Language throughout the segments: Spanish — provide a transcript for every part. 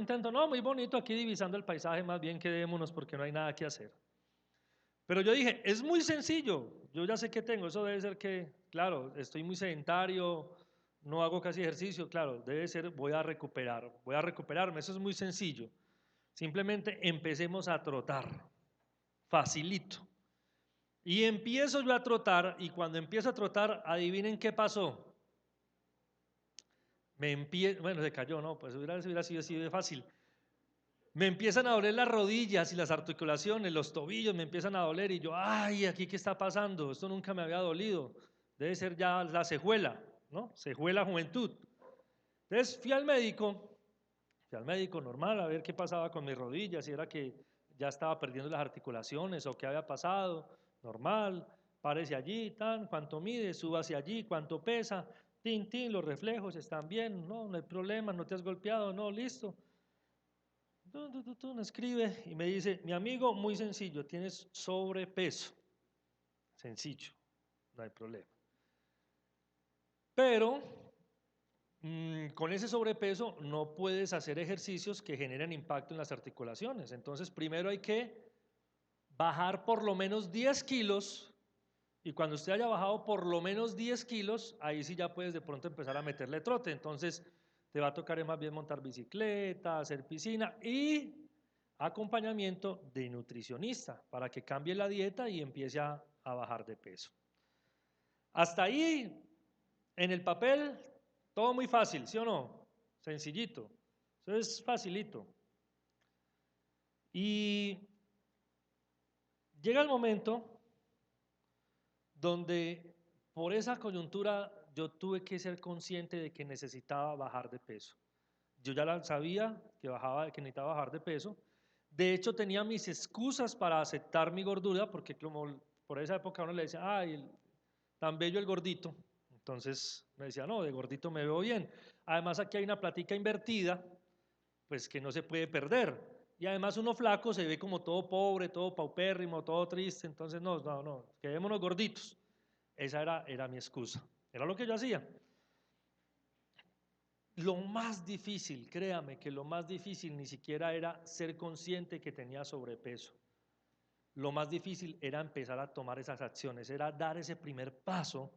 contento, no, muy bonito aquí divisando el paisaje, más bien quedémonos porque no hay nada que hacer. Pero yo dije, es muy sencillo, yo ya sé que tengo, eso debe ser que, claro, estoy muy sedentario, no hago casi ejercicio, claro, debe ser, voy a recuperarme, eso es muy sencillo. Simplemente empecemos a trotar, facilito. Y empiezo yo a trotar, y cuando empiezo a trotar, adivinen qué pasó. Bueno, se cayó, no, pues hubiera sido así de fácil. Me empiezan a doler las rodillas y las articulaciones, los tobillos me empiezan a doler y yo, ay, aquí qué está pasando, esto nunca me había dolido, debe ser ya la cejuela, ¿no? Cejuela juventud. Entonces fui al médico normal a ver qué pasaba con mis rodillas, si era que ya estaba perdiendo las articulaciones o qué había pasado, normal, párese allí, tan, cuánto mide, suba hacia allí, cuánto pesa, tin, los reflejos están bien, no hay problema, no te has golpeado, no, listo. Me escribe y me dice, mi amigo, muy sencillo, tienes sobrepeso. Sencillo, no hay problema. Pero con ese sobrepeso no puedes hacer ejercicios que generen impacto en las articulaciones. Entonces, primero hay que bajar por lo menos 10 kilos y cuando usted haya bajado por lo menos 10 kilos, ahí sí ya puedes de pronto empezar a meterle trote. Entonces, te va a tocar más bien montar bicicleta, hacer piscina y acompañamiento de nutricionista para que cambie la dieta y empiece a bajar de peso. Hasta ahí, en el papel, todo muy fácil, ¿sí o no? Sencillito. Eso es facilito. Y llega el momento donde por esa coyuntura yo tuve que ser consciente de que necesitaba bajar de peso. Yo ya sabía que necesitaba bajar de peso. De hecho, tenía mis excusas para aceptar mi gordura, porque como por esa época uno le decía, ay, tan bello el gordito. Entonces me decía, no, de gordito me veo bien. Además, aquí hay una platica invertida, pues que no se puede perder. Y además uno flaco se ve como todo pobre, todo paupérrimo, todo triste. Entonces, no, quedémonos gorditos. Esa era mi excusa. Era lo que yo hacía. Lo más difícil, créame que lo más difícil ni siquiera era ser consciente que tenía sobrepeso. Lo más difícil era empezar a tomar esas acciones, era dar ese primer paso,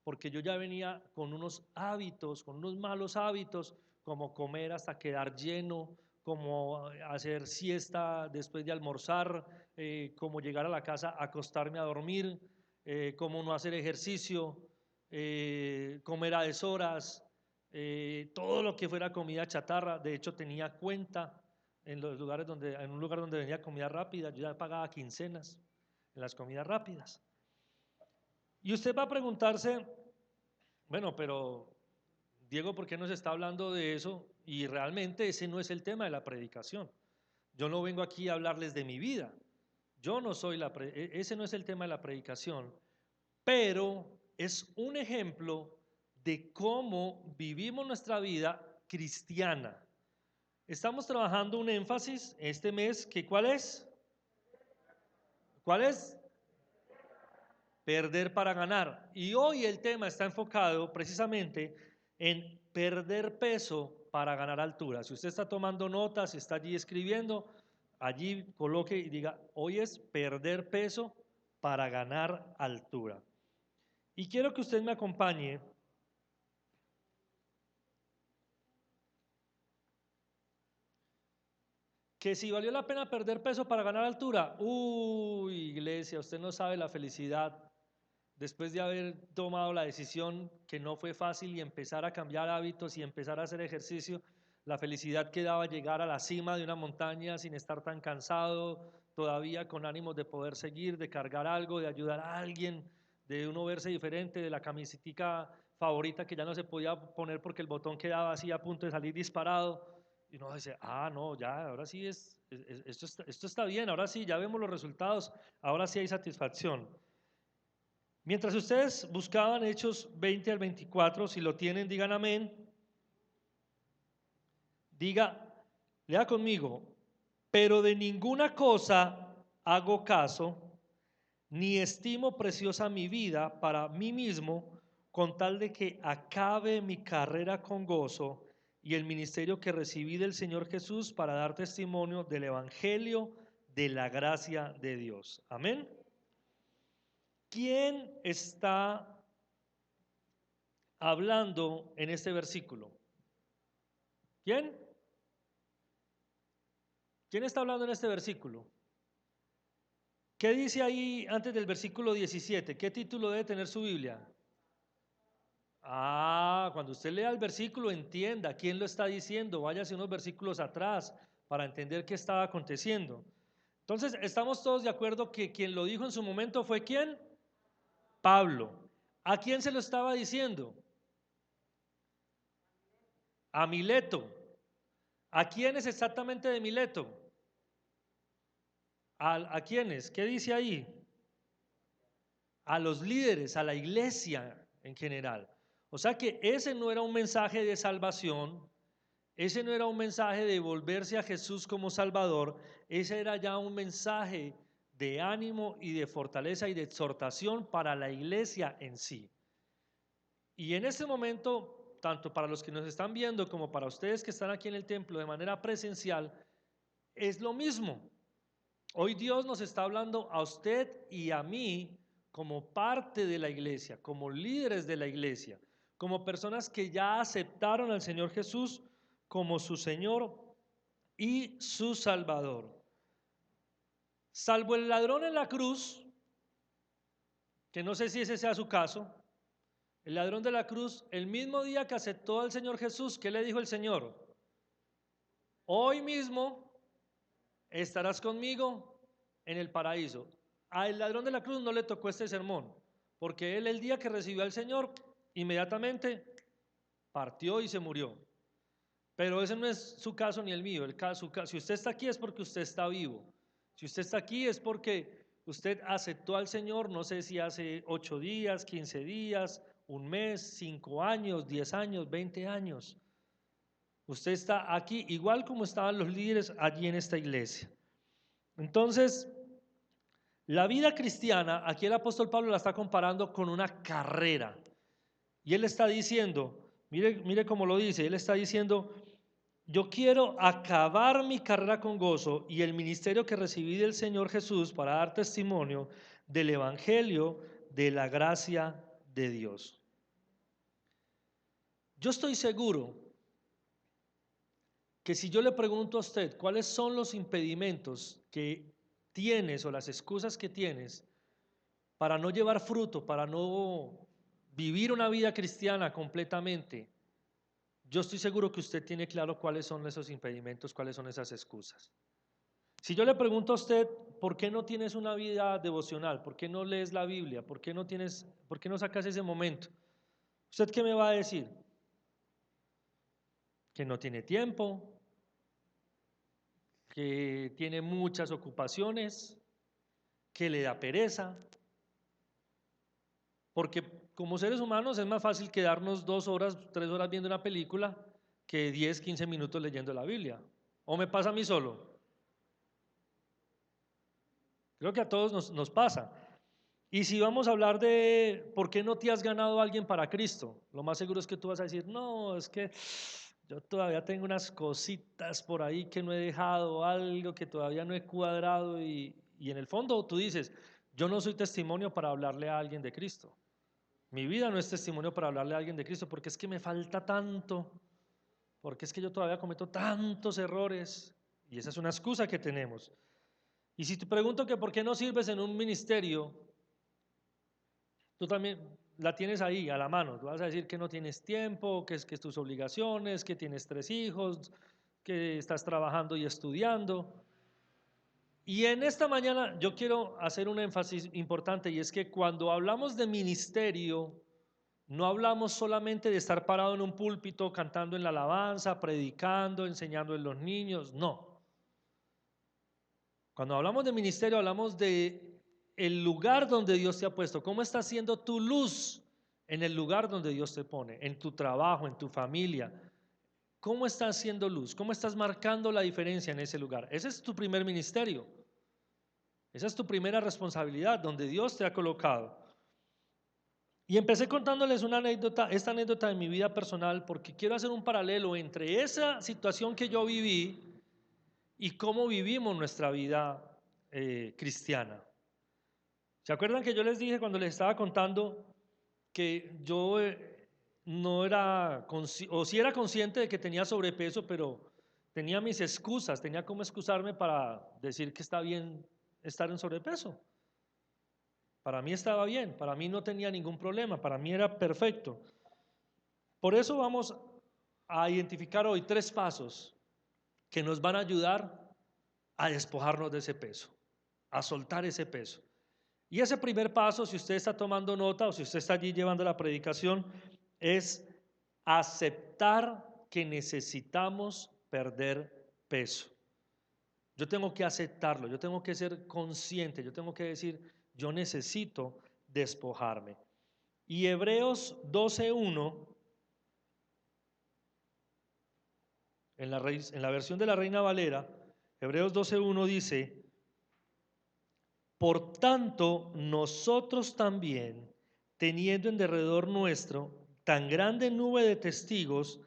porque yo ya venía con unos hábitos, con unos malos hábitos, como comer hasta quedar lleno, como hacer siesta después de almorzar, como llegar a la casa, acostarme a dormir, como no hacer ejercicio, comer a deshoras, todo lo que fuera comida chatarra. De hecho tenía cuenta en en un lugar donde venía comida rápida, yo ya pagaba quincenas en las comidas rápidas. Y usted va a preguntarse, bueno, pero Diego, ¿por qué nos está hablando de eso? Y realmente ese no es el tema de la predicación. Yo no vengo aquí a hablarles de mi vida. Yo no soy ese no es el tema de la predicación, pero es un ejemplo de cómo vivimos nuestra vida cristiana. Estamos trabajando un énfasis este mes, que ¿cuál es? ¿Cuál es? Perder para ganar. Y hoy el tema está enfocado precisamente en perder peso para ganar altura. Si usted está tomando notas, si está allí escribiendo, allí coloque y diga, hoy es perder peso para ganar altura. Y quiero que usted me acompañe que si valió la pena perder peso para ganar altura. Uy, iglesia, usted no sabe la felicidad después de haber tomado la decisión que no fue fácil y empezar a cambiar hábitos y empezar a hacer ejercicio, la felicidad que daba llegar a la cima de una montaña sin estar tan cansado, todavía con ánimos de poder seguir, de cargar algo, de ayudar a alguien, de uno verse diferente, de la camiseta favorita que ya no se podía poner porque el botón quedaba así a punto de salir disparado. Y uno dice, no, ya, ahora sí esto está bien, ahora sí, ya vemos los resultados, ahora sí hay satisfacción. Mientras ustedes buscaban Hechos 20 al 24, si lo tienen, digan amén. Lea conmigo, pero de ninguna cosa hago caso, ni estimo preciosa mi vida para mí mismo, con tal de que acabe mi carrera con gozo y el ministerio que recibí del Señor Jesús para dar testimonio del Evangelio de la gracia de Dios. Amén. ¿Quién está hablando en este versículo? ¿Quién? ¿Quién está hablando en este versículo? ¿Qué dice ahí antes del versículo 17? ¿Qué título debe tener su Biblia? Cuando usted lea el versículo, entienda quién lo está diciendo, váyase unos versículos atrás para entender qué estaba aconteciendo. Entonces, estamos todos de acuerdo que quien lo dijo en su momento fue ¿quién? Pablo. ¿A quién se lo estaba diciendo? A Mileto. ¿A quiénes exactamente de Mileto? ¿A quiénes? ¿Qué dice ahí? A los líderes, a la iglesia en general. O sea que ese no era un mensaje de salvación, ese no era un mensaje de volverse a Jesús como Salvador, ese era ya un mensaje de ánimo y de fortaleza y de exhortación para la iglesia en sí. Y en este momento, tanto para los que nos están viendo como para ustedes que están aquí en el templo de manera presencial, es lo mismo. Hoy Dios nos está hablando a usted y a mí como parte de la iglesia, como líderes de la iglesia, como personas que ya aceptaron al Señor Jesús como su Señor y su Salvador. Salvo el ladrón en la cruz, que no sé si ese sea su caso, el ladrón de la cruz, el mismo día que aceptó al Señor Jesús, ¿qué le dijo el Señor? Hoy mismo estarás conmigo en el paraíso. Al ladrón de la cruz no le tocó este sermón, porque él el día que recibió al Señor, inmediatamente partió y se murió. Pero ese no es su caso ni el mío. Si usted está aquí es porque usted está vivo. Si usted está aquí es porque usted aceptó al Señor, no sé si hace 8 días, 15 días, un mes, 5 años, 10 años, 20 años. Usted está aquí igual como estaban los líderes allí en esta iglesia. Entonces, la vida cristiana, aquí el apóstol Pablo la está comparando con una carrera. Y él está diciendo, mire cómo lo dice, él está diciendo, yo quiero acabar mi carrera con gozo y el ministerio que recibí del Señor Jesús para dar testimonio del Evangelio de la gracia de Dios. Yo estoy seguro que si yo le pregunto a usted cuáles son los impedimentos que tienes o las excusas que tienes para no llevar fruto, para no vivir una vida cristiana completamente, yo estoy seguro que usted tiene claro cuáles son esos impedimentos, cuáles son esas excusas. Si yo le pregunto a usted, ¿por qué no tienes una vida devocional? ¿Por qué no lees la Biblia? ¿Por qué no sacas ese momento? ¿Usted qué me va a decir? Que no tiene tiempo, que tiene muchas ocupaciones, que le da pereza, porque como seres humanos es más fácil quedarnos 2 horas, 3 horas viendo una película que 10, 15 minutos leyendo la Biblia. ¿O me pasa a mí solo? Creo que a todos nos pasa. Y si vamos a hablar de por qué no te has ganado a alguien para Cristo, lo más seguro es que tú vas a decir, no, es que yo todavía tengo unas cositas por ahí que no he dejado, algo que todavía no he cuadrado y en el fondo tú dices, yo no soy testimonio para hablarle a alguien de Cristo. Mi vida no es testimonio para hablarle a alguien de Cristo porque es que me falta tanto, porque es que yo todavía cometo tantos errores y esa es una excusa que tenemos. Y si te pregunto que por qué no sirves en un ministerio, tú también la tienes ahí a la mano. Tú vas a decir que no tienes tiempo, que es tus obligaciones, que tienes 3 hijos, que estás trabajando y estudiando. Y en esta mañana yo quiero hacer un énfasis importante y es que cuando hablamos de ministerio, no hablamos solamente de estar parado en un púlpito cantando en la alabanza, predicando, enseñando a los niños, no. Cuando hablamos de ministerio hablamos de el lugar donde Dios te ha puesto. ¿Cómo está siendo tu luz en el lugar donde Dios te pone? En tu trabajo, en tu familia. ¿Cómo estás haciendo luz? ¿Cómo estás marcando la diferencia en ese lugar? Ese es tu primer ministerio. Esa es tu primera responsabilidad donde Dios te ha colocado. Y empecé contándoles una anécdota, esta anécdota de mi vida personal, porque quiero hacer un paralelo entre esa situación que yo viví y cómo vivimos nuestra vida cristiana. ¿Se acuerdan que yo les dije cuando les estaba contando que yo no era, o sí era consciente de que tenía sobrepeso, pero tenía mis excusas, tenía cómo excusarme para decir que está bien estar en sobrepeso? Para mí estaba bien, para mí no tenía ningún problema, para mí era perfecto. Por eso vamos a identificar hoy 3 pasos que nos van a ayudar a despojarnos de ese peso, a soltar ese peso. Y ese primer paso, si usted está tomando nota o si usted está allí llevando la predicación, es aceptar que necesitamos perder peso. Yo tengo que aceptarlo, yo tengo que ser consciente, yo tengo que decir, yo necesito despojarme. Y Hebreos 12:1, en la versión de la Reina Valera, Hebreos 12:1 dice: por tanto, nosotros también, teniendo en derredor nuestro tan grande nube de testigos,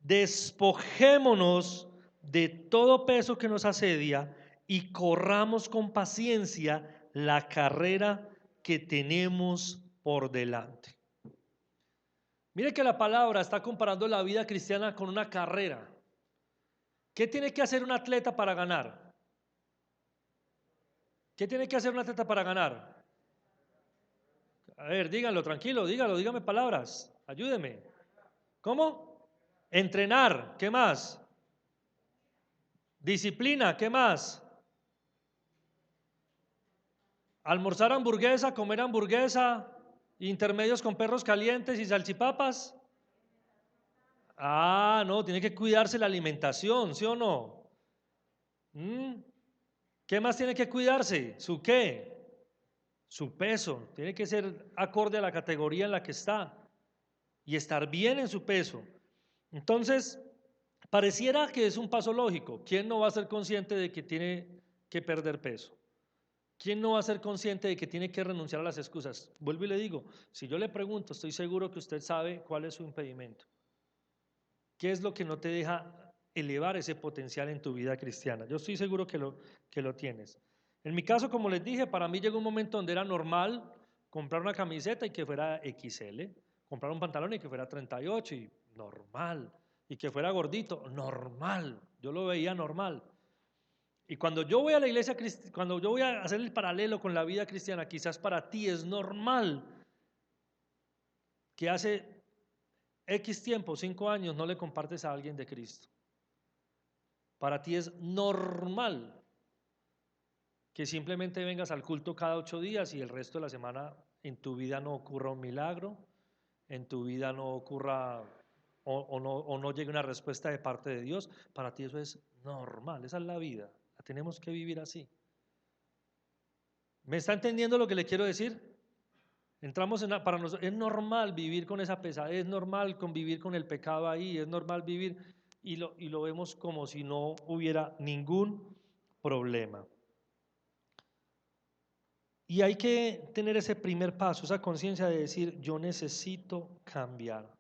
despojémonos de todo peso que nos asedia y corramos con paciencia la carrera que tenemos por delante. Mire que la palabra está comparando la vida cristiana con una carrera. ¿Qué tiene que hacer un atleta para ganar? ¿Qué tiene que hacer un atleta para ganar? A ver, díganlo, tranquilo, dígame palabras, ayúdeme. ¿Cómo? Entrenar, ¿qué más? Disciplina, ¿qué más? Almorzar hamburguesa, comer hamburguesa, intermedios con perros calientes y salchipapas. Ah, no, tiene que cuidarse la alimentación, ¿sí o no? ¿Qué más tiene que cuidarse? ¿Su qué? Su peso. Tiene que ser acorde a la categoría en la que está y estar bien en su peso. Entonces, pareciera que es un paso lógico. ¿Quién no va a ser consciente de que tiene que perder peso? ¿Quién no va a ser consciente de que tiene que renunciar a las excusas? Vuelvo y le digo, si yo le pregunto, estoy seguro que usted sabe cuál es su impedimento. ¿Qué es lo que no te deja elevar ese potencial en tu vida cristiana? Yo estoy seguro que lo tienes. En mi caso, como les dije, para mí llegó un momento donde era normal comprar una camiseta y que fuera XL, comprar un pantalón y que fuera 38 y normal, y que fuera gordito, normal, yo lo veía normal. Y cuando yo voy a la iglesia, cuando yo voy a hacer el paralelo con la vida cristiana, quizás para ti es normal que hace X tiempo, 5 años, no le compartes a alguien de Cristo. Para ti es normal que simplemente vengas al culto cada 8 días y el resto de la semana en tu vida no ocurra un milagro, en tu vida no ocurra o no llegue una respuesta de parte de Dios. Para ti eso es normal, esa es la vida, la tenemos que vivir así. ¿Me está entendiendo lo que le quiero decir? Para nosotros es normal vivir con esa pesadez, es normal convivir con el pecado ahí, es normal vivir y lo vemos como si no hubiera ningún problema. Y hay que tener ese primer paso, esa conciencia de decir, yo necesito cambiar.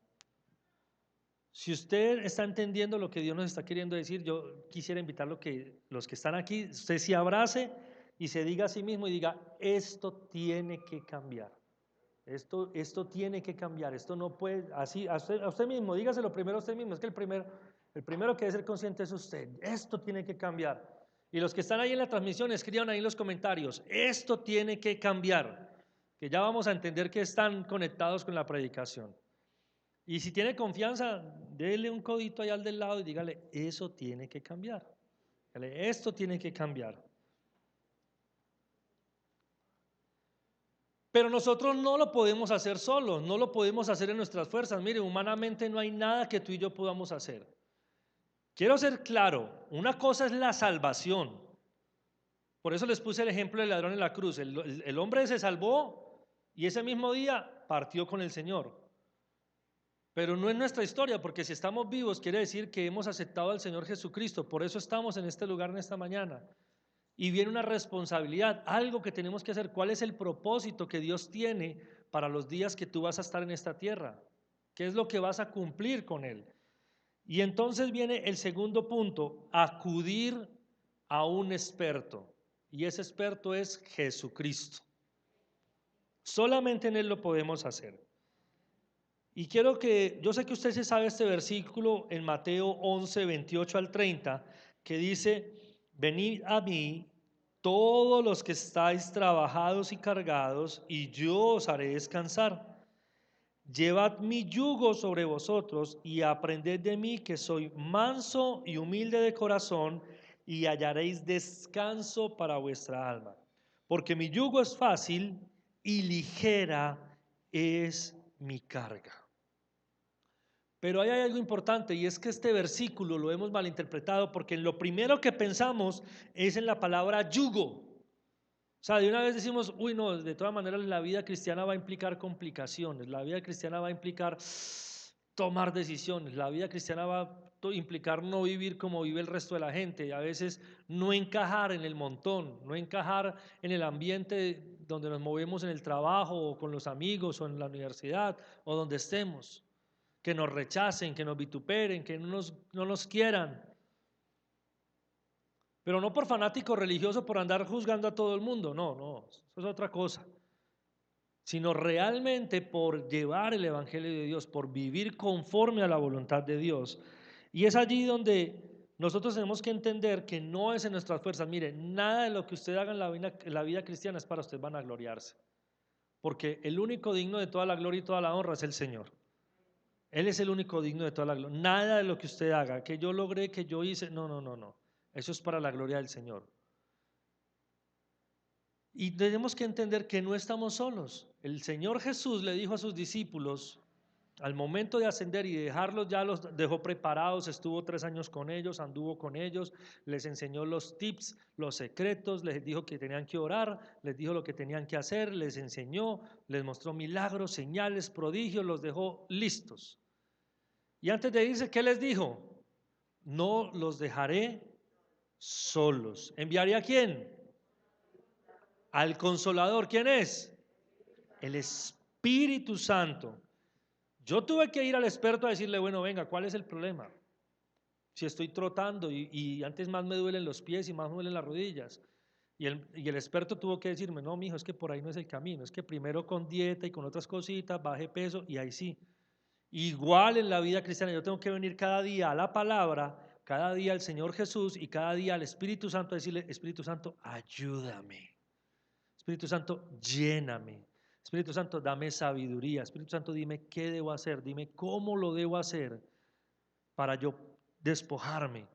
Si usted está entendiendo lo que Dios nos está queriendo decir, yo quisiera invitarlo que los que están aquí, usted se abrace y se diga a sí mismo y diga, esto tiene que cambiar. Esto tiene que cambiar, esto no puede, así, a usted mismo, dígaselo primero a usted mismo, es que el primero que debe ser consciente es usted, esto tiene que cambiar. Y los que están ahí en la transmisión, escriban ahí en los comentarios, esto tiene que cambiar, que ya vamos a entender que están conectados con la predicación. Y si tiene confianza, déle un codito ahí al del lado y dígale, eso tiene que cambiar, dígale, esto tiene que cambiar. Pero nosotros no lo podemos hacer solos, no lo podemos hacer en nuestras fuerzas. Mire, humanamente no hay nada que tú y yo podamos hacer. Quiero ser claro, una cosa es la salvación. Por eso les puse el ejemplo del ladrón en la cruz. El hombre se salvó y ese mismo día partió con el Señor. Pero no es nuestra historia, porque si estamos vivos quiere decir que hemos aceptado al Señor Jesucristo. Por eso estamos en este lugar en esta mañana. Y viene una responsabilidad, algo que tenemos que hacer. ¿Cuál es el propósito que Dios tiene para los días que tú vas a estar en esta tierra. ¿Qué es lo que vas a cumplir con Él? Y entonces viene el segundo punto, acudir a un experto. Y ese experto es Jesucristo. Solamente en Él lo podemos hacer. Y yo sé que usted se sabe este versículo en Mateo 11, 28 al 30, que dice, venid a mí todos los que estáis trabajados y cargados, y yo os haré descansar. Llevad mi yugo sobre vosotros y aprended de mí, que soy manso y humilde de corazón, y hallaréis descanso para vuestra alma. Porque mi yugo es fácil y ligera es mi carga. Pero ahí hay algo importante, y es que este versículo lo hemos malinterpretado porque lo primero que pensamos es en la palabra yugo. O sea, de una vez decimos, uy, no, de todas maneras la vida cristiana va a implicar complicaciones, la vida cristiana va a implicar tomar decisiones, la vida cristiana va a implicar no vivir como vive el resto de la gente y a veces no encajar en el montón, no encajar en el ambiente donde nos movemos en el trabajo o con los amigos o en la universidad o donde estemos, que nos rechacen, que nos vituperen, que no nos quieran. Pero no por fanático religioso, por andar juzgando a todo el mundo, no, eso es otra cosa. Sino realmente por llevar el Evangelio de Dios, por vivir conforme a la voluntad de Dios. Y es allí donde nosotros tenemos que entender que no es en nuestras fuerzas. Mire, nada de lo que usted haga en la vida cristiana es para usted vanagloriarse. Porque el único digno de toda la gloria y toda la honra es el Señor. Él es el único digno de toda la gloria. Nada de lo que usted haga, que yo logré, que yo hice, no. Eso es para la gloria del Señor. Y tenemos que entender que no estamos solos. El Señor Jesús le dijo a sus discípulos, al momento de ascender y dejarlos, ya los dejó preparados, estuvo 3 años con ellos, anduvo con ellos, les enseñó los tips, los secretos, les dijo que tenían que orar, les dijo lo que tenían que hacer, les enseñó, les mostró milagros, señales, prodigios, los dejó listos. Y antes de irse, ¿qué les dijo? No los dejaré solos. ¿Enviaré a quién? Al Consolador. ¿Quién es? El Espíritu Santo. Yo tuve que ir al experto a decirle, bueno, venga, ¿cuál es el problema? Si estoy trotando y antes más me duelen los pies y más me duelen las rodillas. Y el experto tuvo que decirme, no, mijo, es que por ahí no es el camino, es que primero con dieta y con otras cositas baje peso y ahí sí. Igual en la vida cristiana, yo tengo que venir cada día a la palabra, cada día al Señor Jesús y cada día al Espíritu Santo a decirle, Espíritu Santo, ayúdame. Espíritu Santo, lléname. Espíritu Santo, dame sabiduría. Espíritu Santo, dime qué debo hacer, dime cómo lo debo hacer para yo despojarme.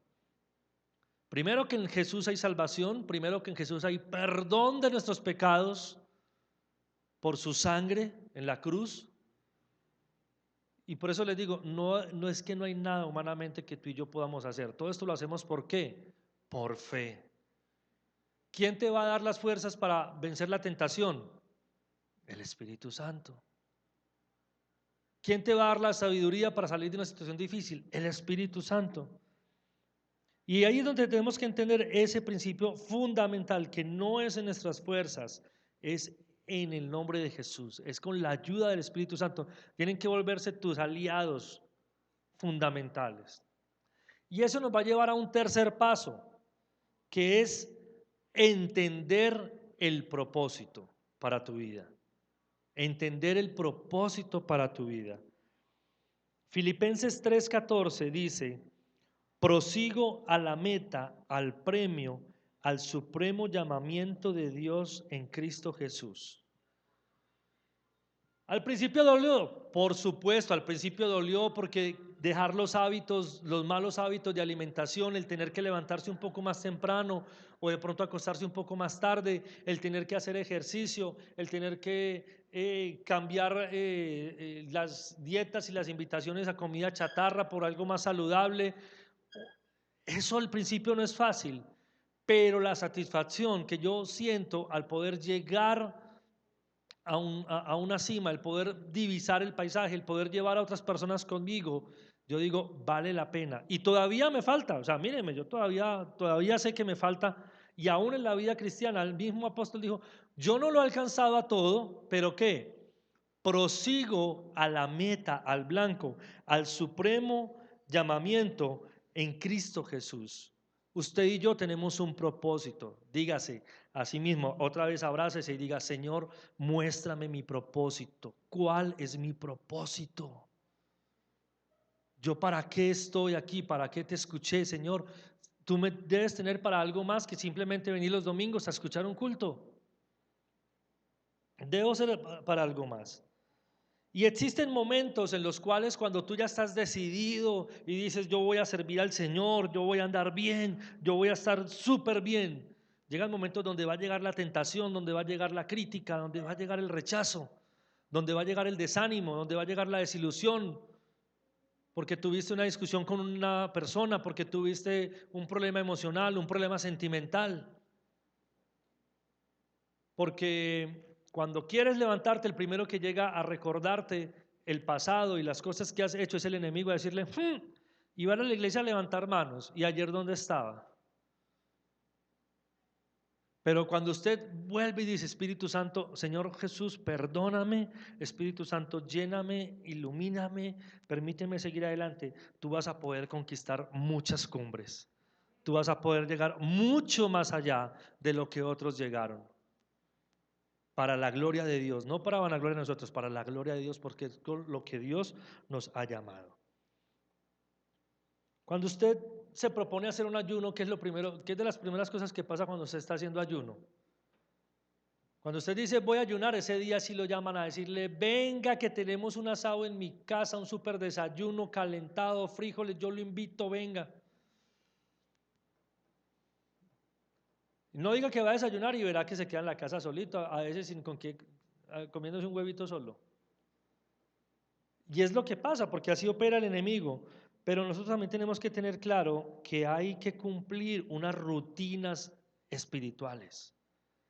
Primero que en Jesús hay salvación, primero que en Jesús hay perdón de nuestros pecados por su sangre en la cruz. Y por eso les digo, no es que no hay nada humanamente que tú y yo podamos hacer. Todo esto lo hacemos ¿por qué? Por fe. ¿Quién te va a dar las fuerzas para vencer la tentación? El Espíritu Santo. ¿Quién te va a dar la sabiduría para salir de una situación difícil? El Espíritu Santo. Y ahí es donde tenemos que entender ese principio fundamental, que no es en nuestras fuerzas, es en el nombre de Jesús, es con la ayuda del Espíritu Santo. Tienen que volverse tus aliados fundamentales. Y eso nos va a llevar a un tercer paso, que es entender el propósito para tu vida. Entender el propósito para tu vida. Filipenses 3:14 dice, prosigo a la meta, al premio, al supremo llamamiento de Dios en Cristo Jesús. Al principio dolió, por supuesto, al principio dolió porque dejar los hábitos, los malos hábitos de alimentación, el tener que levantarse un poco más temprano o de pronto acostarse un poco más tarde, el tener que hacer ejercicio, el tener que cambiar las dietas y las invitaciones a comida chatarra por algo más saludable. Eso al principio no es fácil, pero la satisfacción que yo siento al poder llegar a una cima, el poder divisar el paisaje, el poder llevar a otras personas conmigo, yo digo, vale la pena. Y todavía me falta, o sea, mírenme, yo todavía sé que me falta, y aún en la vida cristiana, el mismo apóstol dijo, yo no lo he alcanzado a todo, pero ¿qué? prosigo a la meta, al blanco, al supremo llamamiento en Cristo Jesús. Usted y yo tenemos un propósito. Dígase a sí mismo, otra vez abrácese y diga: Señor, muéstrame mi propósito. ¿Cuál es mi propósito? ¿Yo para qué estoy aquí? ¿Para qué te escuché, Señor? Tú me debes tener para algo más que simplemente venir los domingos a escuchar un culto. Debo ser para algo más. Y existen momentos en los cuales, cuando tú ya estás decidido y dices: yo voy a servir al Señor, yo voy a andar bien, yo voy a estar súper bien, llegan momentos donde va a llegar la tentación, donde va a llegar la crítica, donde va a llegar el rechazo, donde va a llegar el desánimo, donde va a llegar la desilusión, porque tuviste una discusión con una persona, porque tuviste un problema emocional, un problema sentimental. Porque cuando quieres levantarte, el primero que llega a recordarte el pasado y las cosas que has hecho es el enemigo, a decirle: y van a la iglesia a levantar manos, ¿y ayer dónde estaba? Pero cuando usted vuelve y dice: Espíritu Santo, Señor Jesús, perdóname, Espíritu Santo, lléname, ilumíname, permíteme seguir adelante, tú vas a poder conquistar muchas cumbres. Tú vas a poder llegar mucho más allá de lo que otros llegaron. Para la gloria de Dios, no para vanagloria de nosotros, para la gloria de Dios, porque es lo que Dios nos ha llamado. Cuando usted se propone hacer un ayuno, ¿qué es lo primero? ¿Qué es de las primeras cosas que pasa cuando usted está haciendo ayuno? Cuando usted dice: voy a ayunar, ese día sí lo llaman a decirle: venga, que tenemos un asado en mi casa, un súper desayuno calentado, frijoles, yo lo invito, venga. No diga que va a desayunar y verá que se queda en la casa solito, a veces sin con qué, comiéndose un huevito solo. Y es lo que pasa, porque así opera el enemigo. Pero nosotros también tenemos que tener claro que hay que cumplir unas rutinas espirituales.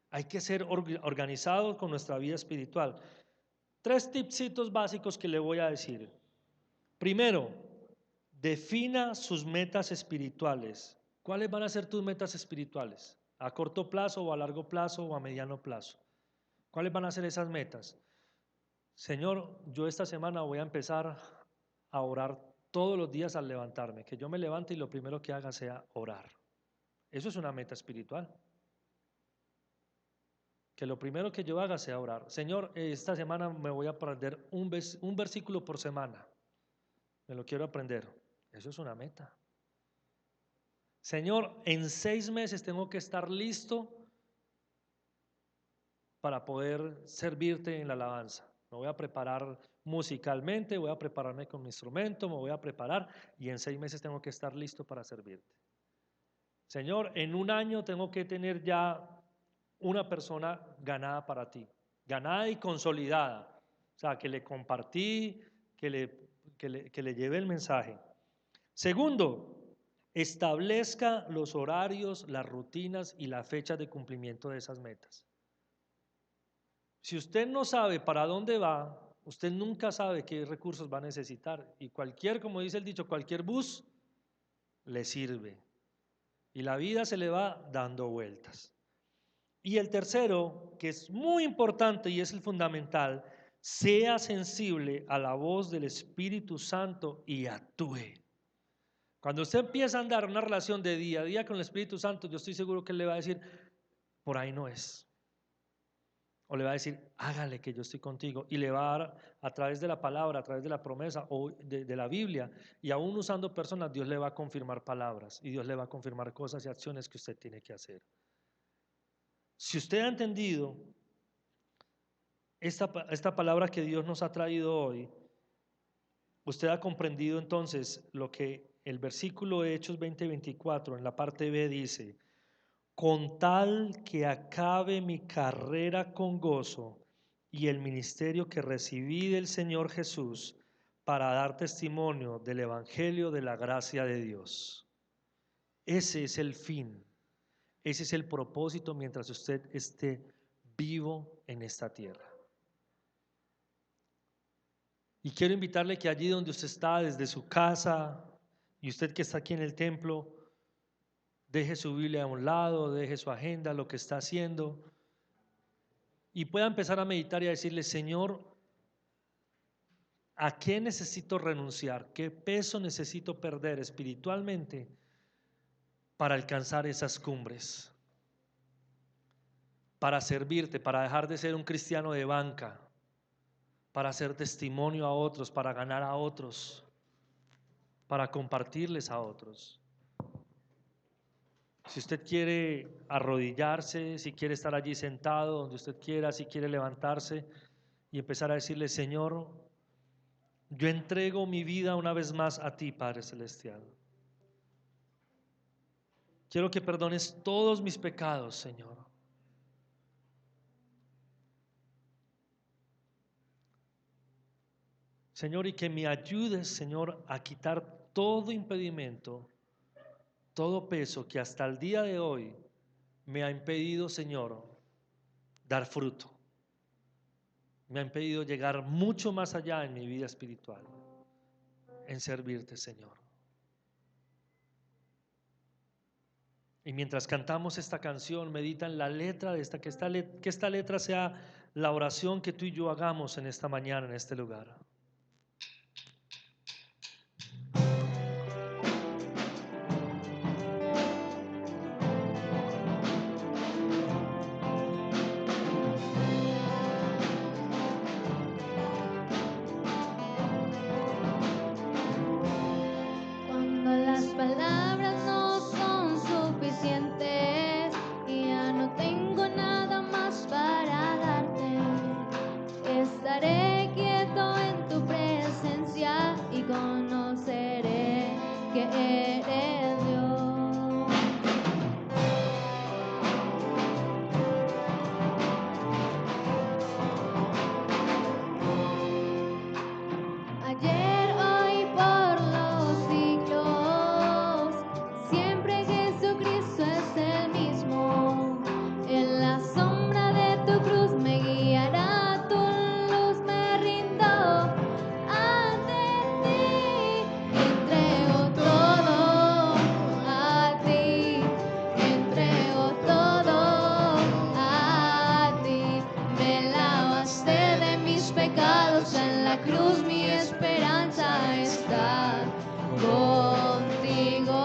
Hay que ser organizados con nuestra vida espiritual. 3 tipsitos básicos que le voy a decir. Primero, defina sus metas espirituales. ¿Cuáles van a ser tus metas espirituales? ¿A corto plazo o a largo plazo o a mediano plazo? ¿Cuáles van a ser esas metas? Señor, yo esta semana voy a empezar a orar todos los días al levantarme, que yo me levante y lo primero que haga sea orar. Eso es una meta espiritual. Que lo primero que yo haga sea orar. Señor, esta semana me voy a aprender un versículo por semana. Me lo quiero aprender. Eso es una meta. Señor, en 6 meses tengo que estar listo para poder servirte en la alabanza. Me voy a preparar musicalmente, voy a prepararme con mi instrumento, me voy a preparar y en 6 meses tengo que estar listo para servirte. Señor, en 1 año tengo que tener ya una persona ganada para ti, ganada y consolidada. O sea, que le compartí, que le lleve el mensaje. Segundo, establezca los horarios, las rutinas y la fecha de cumplimiento de esas metas. Si usted no sabe para dónde va, usted nunca sabe qué recursos va a necesitar. Y cualquier, como dice el dicho, cualquier bus le sirve. Y la vida se le va dando vueltas. Y el tercero, que es muy importante y es el fundamental: sea sensible a la voz del Espíritu Santo y actúe. Cuando usted empieza a andar una relación de día a día con el Espíritu Santo, yo estoy seguro que él le va a decir: por ahí no es. O le va a decir: hágale, que yo estoy contigo. Y le va a dar, a través de la palabra, a través de la promesa o de la Biblia, y aún usando personas, Dios le va a confirmar palabras y Dios le va a confirmar cosas y acciones que usted tiene que hacer. Si usted ha entendido esta palabra que Dios nos ha traído hoy, usted ha comprendido entonces lo que el versículo de Hechos 20:24 en la parte B dice: con tal que acabe mi carrera con gozo y el ministerio que recibí del Señor Jesús para dar testimonio del Evangelio de la gracia de Dios. Ese es el fin, ese es el propósito mientras usted esté vivo en esta tierra. Y quiero invitarle que allí donde usted está, desde su casa, y usted que está aquí en el templo, deje su Biblia a un lado, deje su agenda, lo que está haciendo, y pueda empezar a meditar y a decirle: Señor, ¿A qué necesito renunciar? ¿Qué peso necesito perder espiritualmente para alcanzar esas cumbres? Para servirte, para dejar de ser un cristiano de banca, para hacer testimonio a otros, para ganar a otros, para compartirles a otros. Si usted quiere arrodillarse, si quiere estar allí sentado, donde usted quiera, si quiere levantarse y empezar a decirle: Señor, yo entrego mi vida una vez más a ti, Padre Celestial. Quiero que perdones todos mis pecados, Señor. Señor, y que me ayudes, Señor, a quitar todo impedimento, todo peso que hasta el día de hoy me ha impedido, Señor, dar fruto. Me ha impedido llegar mucho más allá en mi vida espiritual, en servirte, Señor. Y mientras cantamos esta canción, medita en la letra de esta, que esta letra sea la oración que tú y yo hagamos en esta mañana, en este lugar. Cuando las palabras no son suficientes y ya no tengo nada más para darte, estaré quieto en tu presencia y conoceré que eres Dios. Ayer, hoy, por los siglos, siempre Jesucristo es el mismo. En la sombra de tu cruz me guiará, tu luz me rindo ante ti. Entrego todo a ti, entrego todo a ti. Me lavaste de mis pecados en la cruz, mi esperanza está contigo.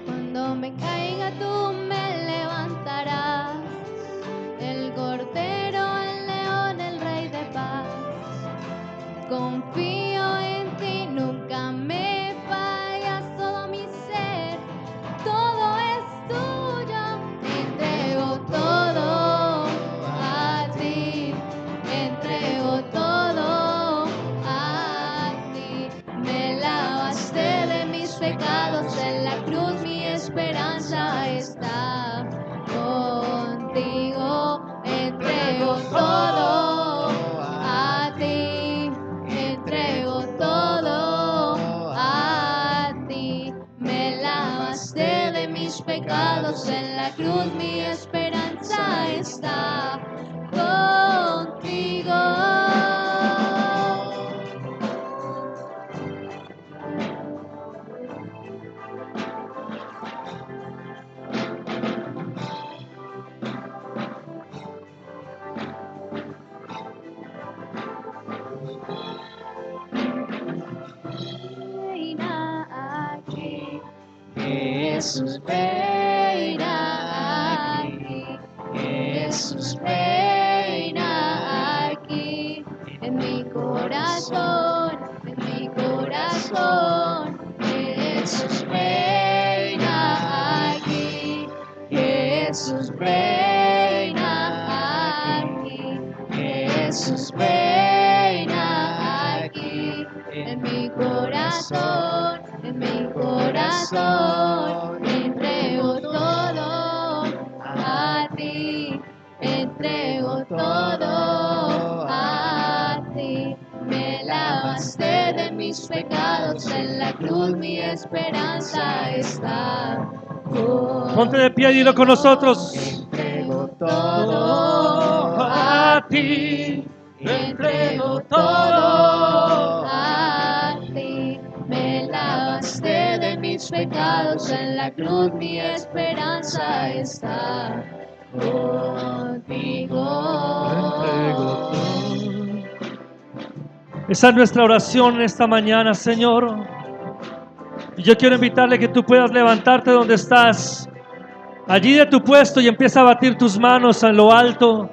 Cuando me caiga tú me levantarás, el Cordero, el León, el Rey de paz. Confío en ti, nunca me fallas, todo mi ser, todo es tuyo. Entrego todo a ti, entrego todo a ti. Me lavaste de mis pecados en la cruz, mi esperanza está contigo. Entrego todo a ti, entrego todo a ti. Me lavaste de mis pecados en la cruz, mi esperanza está contigo. Reina aquí, Jesús reina aquí, Jesús reina aquí, en mi corazón, en mi corazón. Jesús reina aquí, Jesús reina aquí, Jesús reina aquí, en mi corazón, en mi corazón. Entrego todo a ti, entrego todo a ti. Me lavaste de mis pecados en la cruz, mi esperanza está contigo. Ponte de pie y dilo con nosotros. Entrego todo a ti, entrego todo a ti. Me lavaste de mis pecados en la cruz, mi esperanza está contigo. Esa es nuestra oración esta mañana, Señor. Y yo quiero invitarle que tú puedas levantarte donde estás, allí de tu puesto, y empieza a batir tus manos a lo alto.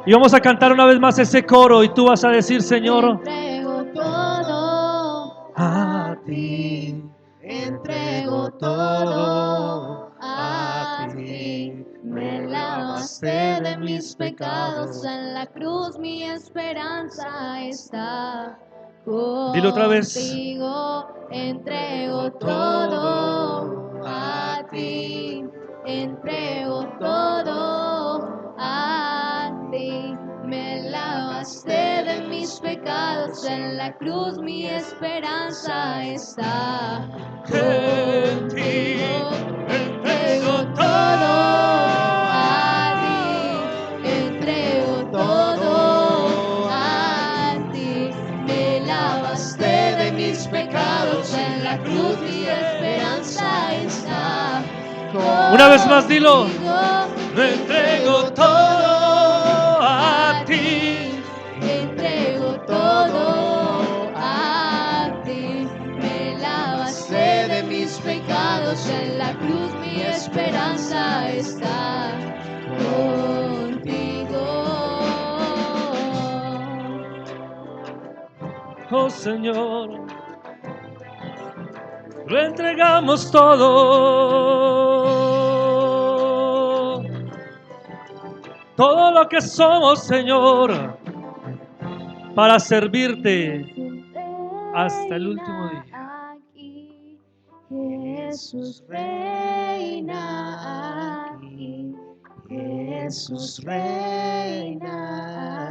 Y vamos a cantar una vez más ese coro, y tú vas a decir: Señor, entrego todo a ti, entrego todo a ti. Me lavaste de mis pecados, en la cruz mi esperanza está contigo. Dilo otra vez. Entrego todo a ti, entrego todo a ti. Me lavaste de mis pecados, en la cruz mi esperanza está contigo. Entrego todo a ti, entrego todo a ti. Me lavaste de mis pecados, en la cruz mi esperanza está contigo. Una vez más, dilo. Lo entrego todo a ti. Entrego todo a ti. Me lavaste de mis pecados, en la cruz mi esperanza está contigo. Oh Señor, lo entregamos todo. Todo lo que somos, Señor, para servirte hasta el último día. Aquí, Jesús reina aquí, Jesús reina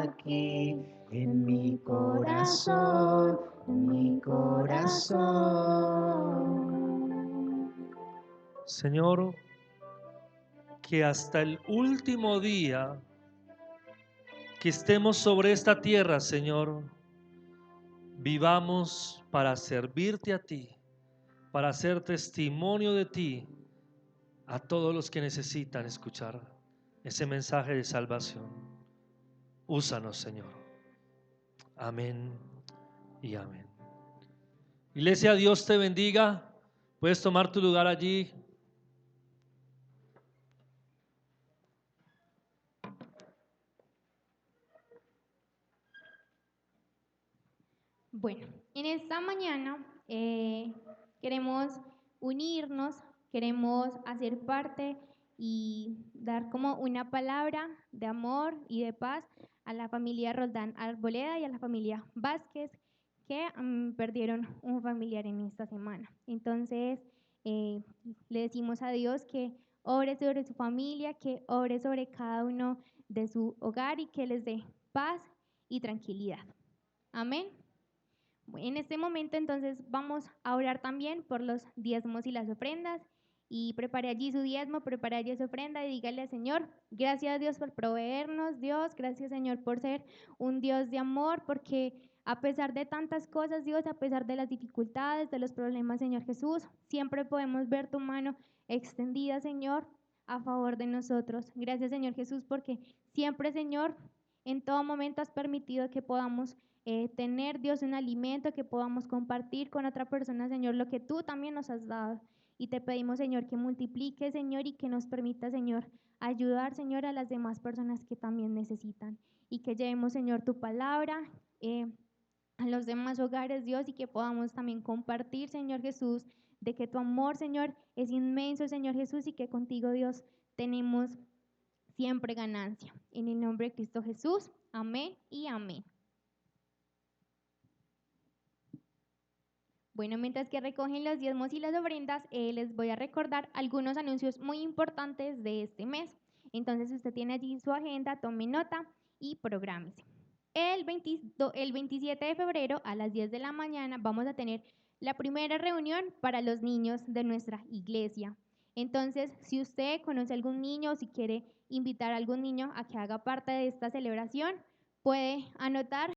aquí, en mi corazón, en mi corazón. Señor, que hasta el último día que estemos sobre esta tierra, Señor, vivamos para servirte a ti, para hacer testimonio de ti a todos los que necesitan escuchar ese mensaje de salvación. Úsanos, Señor. Amén y amén. Iglesia, Dios te bendiga. Puedes tomar tu lugar allí. Bueno, en esta mañana queremos unirnos, queremos hacer parte y dar como una palabra de amor y de paz a la familia Roldán Arboleda y a la familia Vázquez que perdieron un familiar en esta semana. Entonces, le decimos a Dios que obre sobre su familia, que obre sobre cada uno de su hogar y que les dé paz y tranquilidad. Amén. En este momento entonces vamos a orar también por los diezmos y las ofrendas, y prepare allí su diezmo, prepare allí su ofrenda y dígale al Señor: gracias a Dios por proveernos, Dios, gracias Señor por ser un Dios de amor, porque a pesar de tantas cosas, Dios, a pesar de las dificultades, de los problemas, Señor Jesús, siempre podemos ver tu mano extendida, Señor, a favor de nosotros. Gracias Señor Jesús, porque siempre, Señor, en todo momento has permitido que podamos tener, Dios, un alimento, que podamos compartir con otra persona, Señor, lo que tú también nos has dado. Y te pedimos, Señor, que multiplique, Señor, y que nos permita, Señor, ayudar, Señor, a las demás personas que también necesitan. Y que llevemos, Señor, tu palabra a los demás hogares, Dios, y que podamos también compartir, Señor Jesús, de que tu amor, Señor, es inmenso, Señor Jesús, y que contigo, Dios, tenemos siempre ganancia. En el nombre de Cristo Jesús, amén y amén. Bueno, mientras que recogen los diezmos y las ofrendas, les voy a recordar algunos anuncios muy importantes de este mes. Entonces, usted tiene allí su agenda, tome nota y prográmese. El 27 de febrero a las 10 de la mañana vamos a tener la primera reunión para los niños de nuestra iglesia. Entonces, si usted conoce a algún niño o si quiere invitar a algún niño a que haga parte de esta celebración, puede anotar